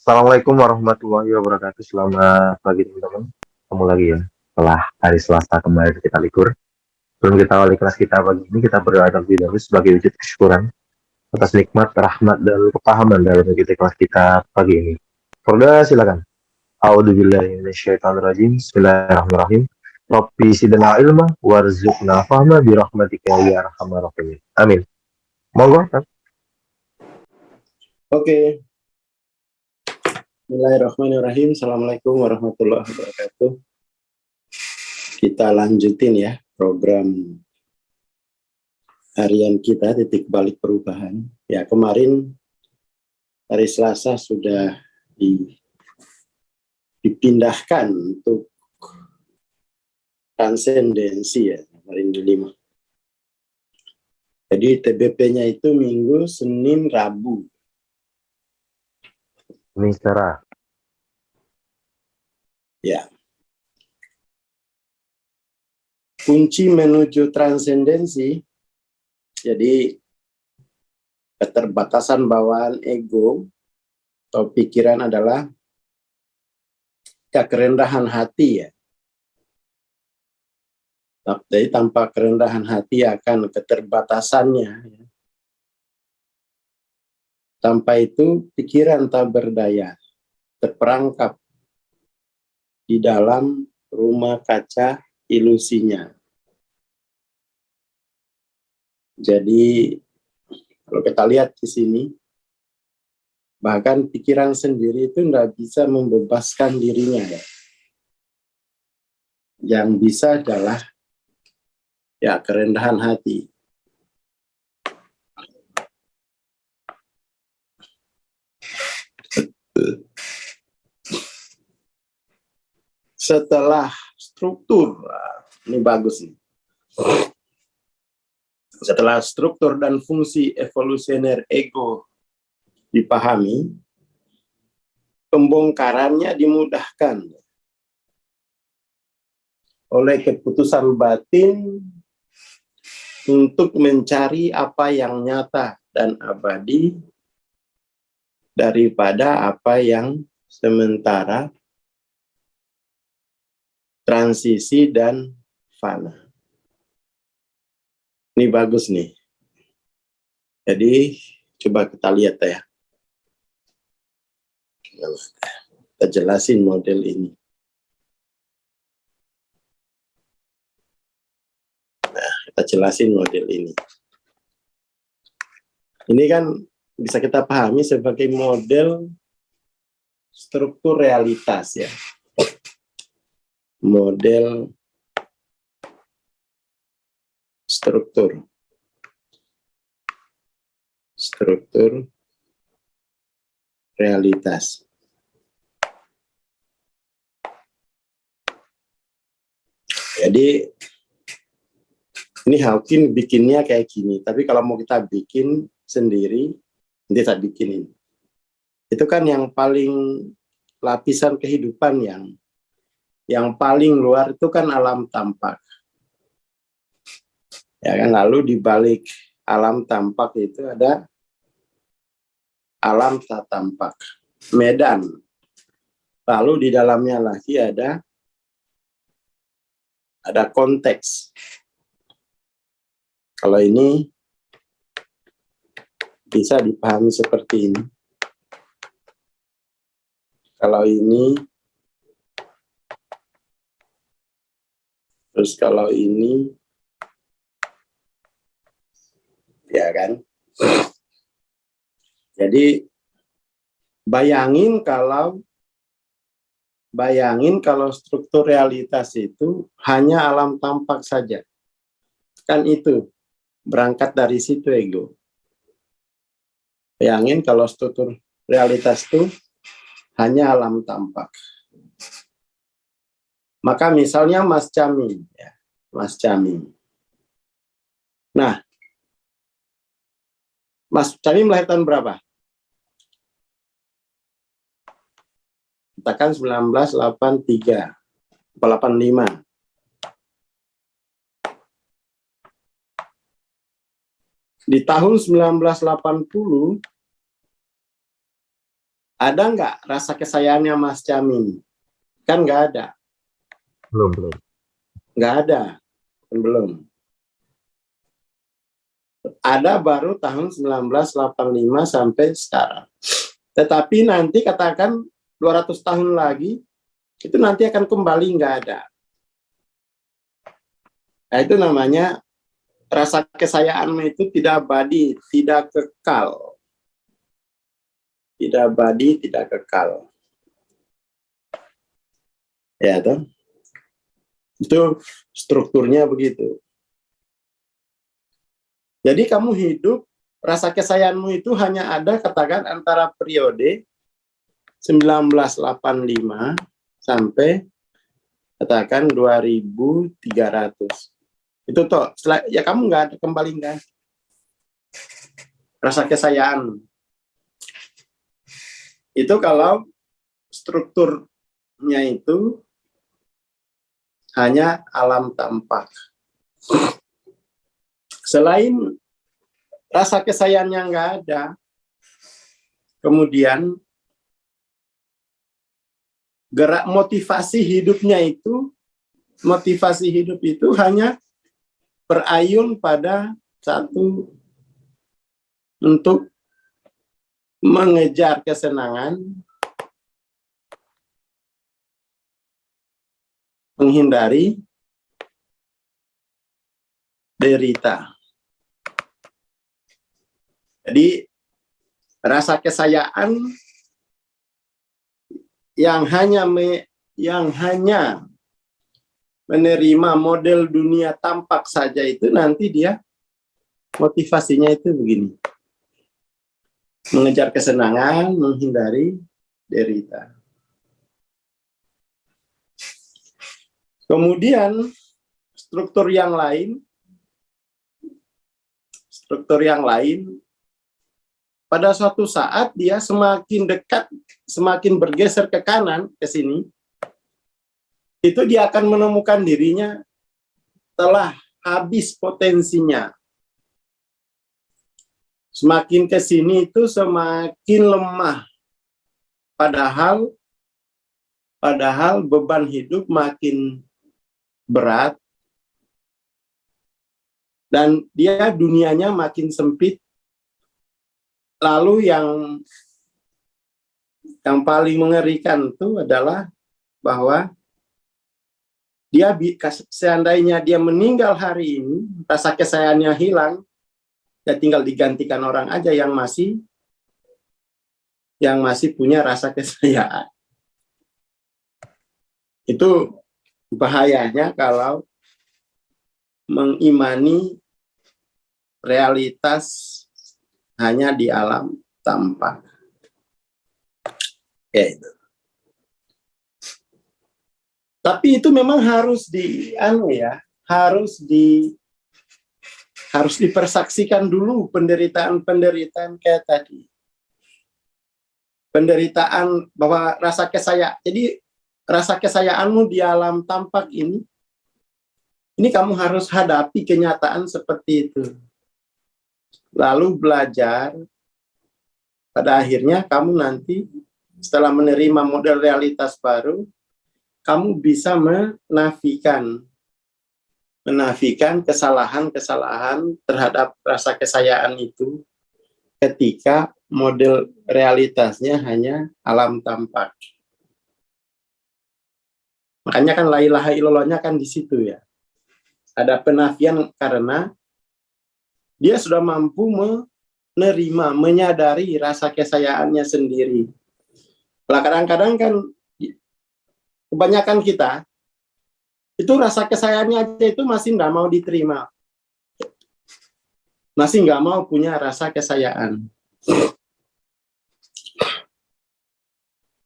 Assalamualaikum warahmatullahi wabarakatuh. Selamat pagi teman-teman. Ketemu lagi ya. Setelah hari Selasa kemarin kita libur. Sebelum kita awali kelas kita pagi ini, kita berdoa terlebih dahulu sebagai wujud kesyukuran atas nikmat, rahmat, dan kepahaman dalam mengikuti kelas kita pagi ini. Berdoa silakan. A'udzubillahi minasyaitonirrajim. Bismillahirrahmanirrahim. Rabbi zidna ilma warzuqna fahma birahmatika ya arhamar rahimin. Amin. Monggo. Oke, Bismillahirrahmanirrahim. Assalamualaikum warahmatullahi wabarakatuh. Kita lanjutin ya program harian kita titik balik perubahan. Ya, kemarin hari Selasa sudah dipindahkan untuk transendensi ya, kemarin di 5. Jadi TBP-nya itu Minggu, Senin, Rabu. Mistera. Ya. Kunci menuju transendensi, jadi keterbatasan bawaan ego atau pikiran adalah kerendahan hati ya. Jadi tanpa kerendahan hati akan keterbatasannya. Ya. Tanpa itu pikiran tak berdaya, terperangkap di dalam rumah kaca ilusinya. Jadi kalau kita lihat di sini, bahkan pikiran sendiri itu tidak bisa membebaskan dirinya ya. Yang bisa adalah ya kerendahan hati. Setelah struktur, ini bagus nih. Setelah struktur dan fungsi evolusioner ego dipahami, pembongkarannya dimudahkan oleh keputusan batin untuk mencari apa yang nyata dan abadi daripada apa yang sementara, transisi, dan fana. Ini bagus nih. Jadi coba kita lihat ya. Kita jelasin model ini. Nah, kita jelasin model ini. Ini kan bisa kita pahami sebagai model struktur realitas ya. Model struktur realitas. Jadi ini Hawking bikinnya kayak gini, tapi kalau mau kita bikin sendiri, nanti saya bikinin. Itu kan yang paling lapisan kehidupan yang paling luar itu kan alam tampak. Ya kan, lalu di balik alam tampak itu ada alam tak tampak, medan. Lalu di dalamnya lagi ada konteks. Kalau ini bisa dipahami seperti ini. Kalau ini, terus kalau ini, ya kan? Jadi bayangin kalau struktur realitas itu hanya alam tampak saja. Kan itu berangkat dari situ ego. Bayangin kalau struktur realitas itu hanya alam tampak. Maka misalnya Mas Camin, ya, Mas Camin. Nah, Mas Camin lahir tahun berapa? Katakan 1983, 85. Di tahun 1980 Ada nggak rasa kesayangannya Mas Camin? Kan nggak ada. Belum. Nggak ada. Belum. Ada baru tahun 1985 sampai sekarang. Tetapi nanti katakan 200 tahun lagi, itu nanti akan kembali nggak ada. Nah, itu namanya rasa kesayangan itu tidak abadi, tidak kekal. Tidak abadi, tidak kekal. Ya, toh? Itu strukturnya begitu. Jadi kamu hidup, rasa kesayanganmu itu hanya ada katakan antara periode 1985 sampai katakan 2300. Itu toh, ya kamu nggak ada kembali kan? Rasa kesayangan. Itu kalau strukturnya itu hanya alam tampak. Selain rasa kesayangan yang nggak ada, kemudian gerak motivasi hidupnya itu, motivasi hidup itu hanya berayun pada satu, untuk mengejar kesenangan, menghindari derita. Jadi rasa kesayangan yang hanya menerima model dunia tampak saja, itu nanti dia motivasinya itu begini. Mengejar kesenangan, menghindari derita. Kemudian struktur yang lain pada suatu saat dia semakin dekat, semakin bergeser ke kanan, ke sini, itu dia akan menemukan dirinya telah habis potensinya. Semakin ke sini itu semakin lemah. Padahal beban hidup makin berat dan dia dunianya makin sempit. Lalu yang paling mengerikan itu adalah bahwa dia, seandainya dia meninggal hari ini, rasa kesayangannya hilang, ya tinggal digantikan orang aja yang masih punya rasa kesayaan. Itu bahayanya kalau mengimani realitas hanya di alam tampak. Ya, itu. Tapi itu memang harus harus dipersaksikan dulu penderitaan kayak tadi. Penderitaan bahwa rasa kesayaan. Jadi rasa kesayanganmu di alam tampak ini kamu harus hadapi kenyataan seperti itu. Lalu belajar, pada akhirnya kamu nanti setelah menerima model realitas baru, kamu bisa menafikan kesalahan-kesalahan terhadap rasa kesayangan itu ketika model realitasnya hanya alam tampak. Makanya kan la ilaha illallahnya kan di situ ya. Ada penafian karena dia sudah mampu menerima, menyadari rasa kesayangannya sendiri. Nah, kadang-kadang kan kebanyakan kita itu rasa kesayangannya aja itu masih nggak mau diterima, masih nggak mau punya rasa kesayangan,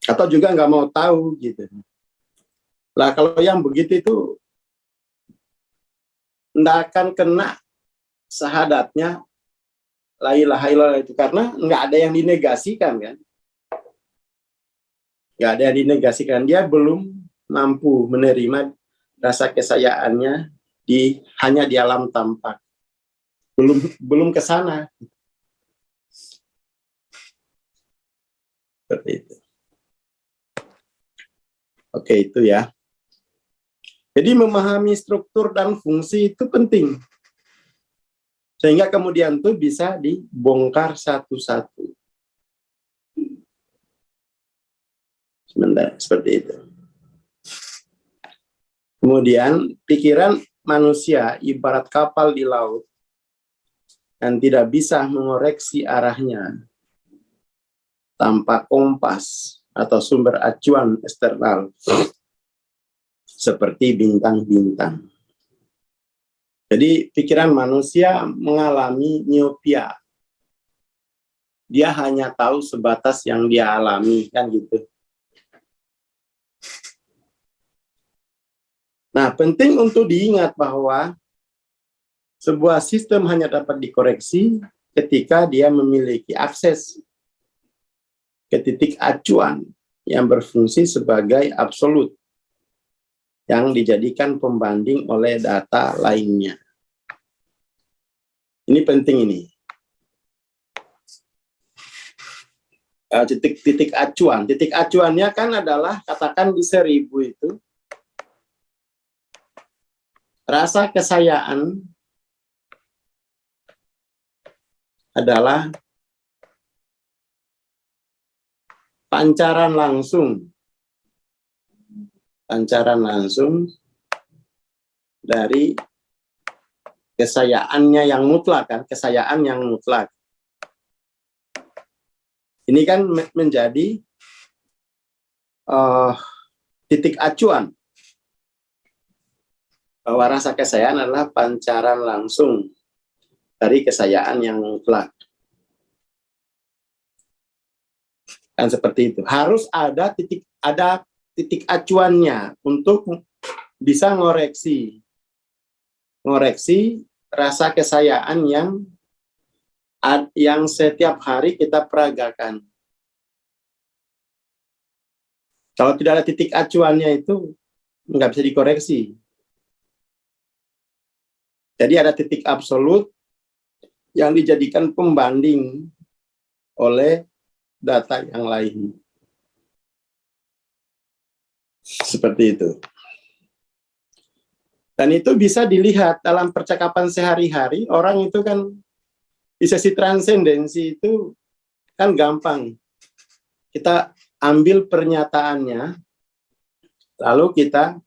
atau juga nggak mau tahu gitu. Lah kalau yang begitu itu nggak akan kena syahadatnya la ilaha illallah itu, karena nggak ada yang dinegasikan kan, nggak ada yang dinegasikan. Dia belum mampu menerima rasa kesayangannya hanya di alam tampak, belum ke sana. Seperti itu. Oke, itu ya. Jadi memahami struktur dan fungsi itu penting. Sehingga kemudian tuh bisa dibongkar satu-satu. Sebentar, seperti itu. Kemudian pikiran manusia ibarat kapal di laut yang tidak bisa mengoreksi arahnya tanpa kompas atau sumber acuan eksternal seperti bintang-bintang. Jadi pikiran manusia mengalami miopia. Dia hanya tahu sebatas yang dia alami, kan gitu. Nah, penting untuk diingat bahwa sebuah sistem hanya dapat dikoreksi ketika dia memiliki akses ke titik acuan yang berfungsi sebagai absolut, yang dijadikan pembanding oleh data lainnya. Ini penting ini. Titik acuan. Titik acuannya kan adalah, katakan di 1000 itu, rasa kesayaan adalah pancaran langsung dari kesayaannya yang mutlak, kan, kesayaan yang mutlak. Ini kan menjadi titik acuan bahwa rasa kesayaan adalah pancaran langsung dari kesayaan yang mutlak. Kan seperti itu. Harus ada titik acuannya untuk bisa ngoreksi rasa kesayaan yang setiap hari kita peragakan. Kalau tidak ada titik acuannya itu nggak bisa dikoreksi. Jadi ada titik absolut yang dijadikan pembanding oleh data yang lain. Seperti itu. Dan itu bisa dilihat dalam percakapan sehari-hari. Orang itu kan di sesi transendensi itu kan gampang. Kita ambil pernyataannya, lalu kita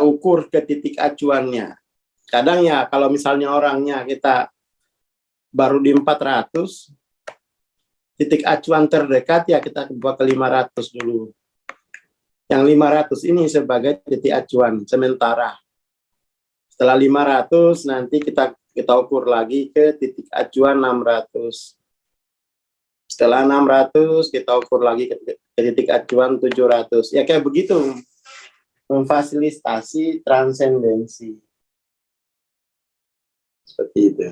ukur ke titik acuannya. Kadang ya kalau misalnya orangnya kita baru di 400, titik acuan terdekat ya kita buat ke 500 dulu. Yang 500 ini sebagai titik acuan sementara. Setelah 500 nanti kita ukur lagi ke titik acuan 600. Setelah 600 kita ukur lagi ke titik acuan 700. Ya kayak begitu. Memfasilitasi transendensi. Seperti itu.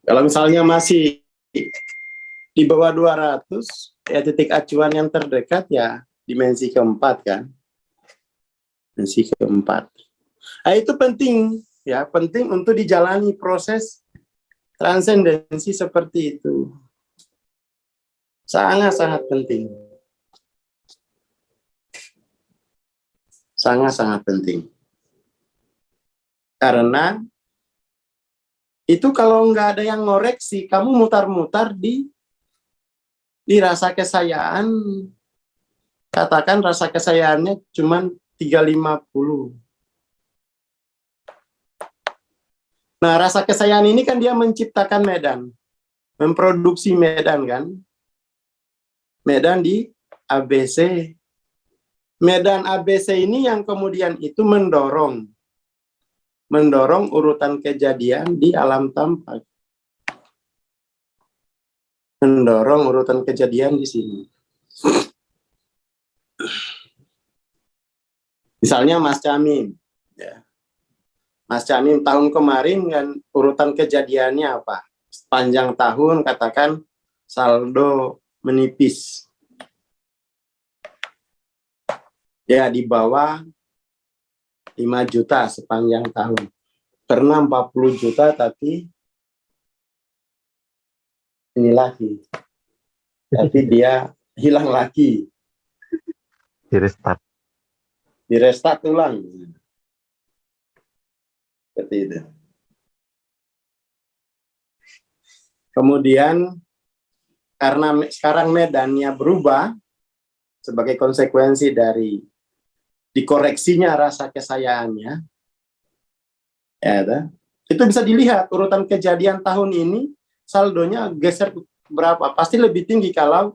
Kalau misalnya masih di bawah 200, ya titik acuan yang terdekat ya dimensi keempat, kan. Dimensi keempat. Nah, itu penting, ya, penting untuk dijalani proses transendensi seperti itu. Sangat-sangat penting. Sangat-sangat penting. Karena itu kalau nggak ada yang ngoreksi, kamu mutar-mutar di rasa kesayaan, katakan rasa kesayaannya cuma 350. Nah, rasa kesayaan ini kan dia menciptakan medan, memproduksi medan, kan? Medan di ABC. Medan ABC ini yang kemudian itu mendorong urutan kejadian di alam tampak. Mendorong urutan kejadian di sini. Misalnya Mas Camim, ya. Mas Camim tahun kemarin kan urutan kejadiannya apa? Sepanjang tahun katakan saldo menipis. Ya, di bawah 5 juta sepanjang tahun. Pernah 40 juta tapi ini lagi. Tapi dia hilang lagi. Di restart. Di restart ulang. Seperti itu. Kemudian karena sekarang medannya berubah sebagai konsekuensi dari dikoreksinya rasa kesayangannya, ya, itu bisa dilihat urutan kejadian tahun ini saldonya geser berapa, pasti lebih tinggi kalau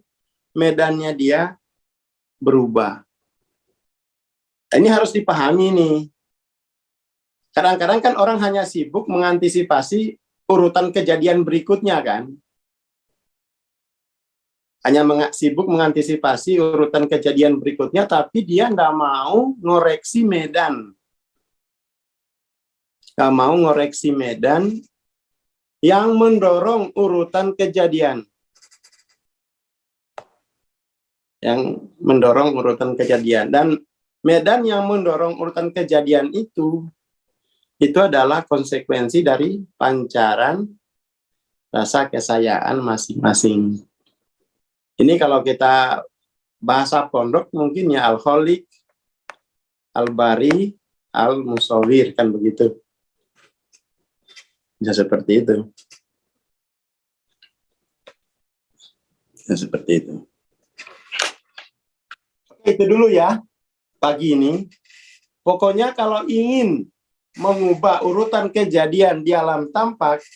medannya dia berubah. Ini harus dipahami nih. Kadang-kadang kan orang hanya sibuk mengantisipasi urutan kejadian berikutnya kan. Hanya sibuk mengantisipasi urutan kejadian berikutnya, tapi dia nggak mau ngoreksi medan. Nggak mau ngoreksi medan yang mendorong urutan kejadian. Yang mendorong urutan kejadian. Dan medan yang mendorong urutan kejadian itu adalah konsekuensi dari pancaran rasa kesayaan masing-masing. Ini kalau kita bahasa pondok mungkin ya al-kholiq, al-bari, al-musawwir, kan begitu. Bisa seperti itu. Bisa seperti itu. Oke, itu dulu ya pagi ini. Pokoknya kalau ingin mengubah urutan kejadian di alam tampak,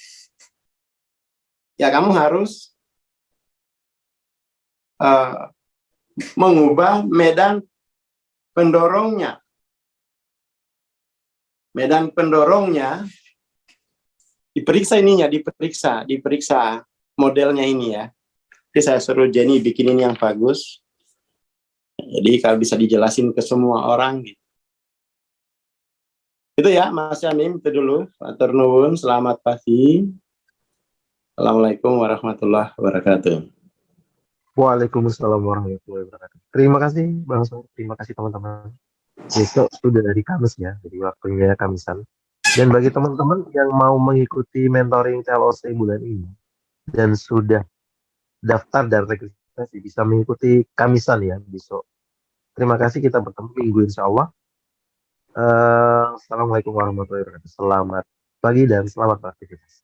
ya kamu harus mengubah medan pendorongnya. Medan pendorongnya diperiksa ininya, diperiksa modelnya ini ya. Jadi saya suruh Jenny bikin ini yang bagus. Jadi kalau bisa dijelasin ke semua orang gitu. Itu ya Mas Yamim, itu dulu. Matur nuwun, selamat pagi. Assalamualaikum warahmatullahi wabarakatuh. Waalaikumsalam warahmatullahi wabarakatuh. Terima kasih Bang Sur, terima kasih teman-teman. Besok sudah dari Kamis ya, jadi waktunya Kamisan. Dan bagi teman-teman yang mau mengikuti mentoring CLOC bulan ini dan sudah daftar dan registrasi, bisa mengikuti Kamisan ya besok. Terima kasih, kita bertemu minggu insya Allah. Assalamualaikum warahmatullahi wabarakatuh. Selamat pagi dan selamat beraktivitas.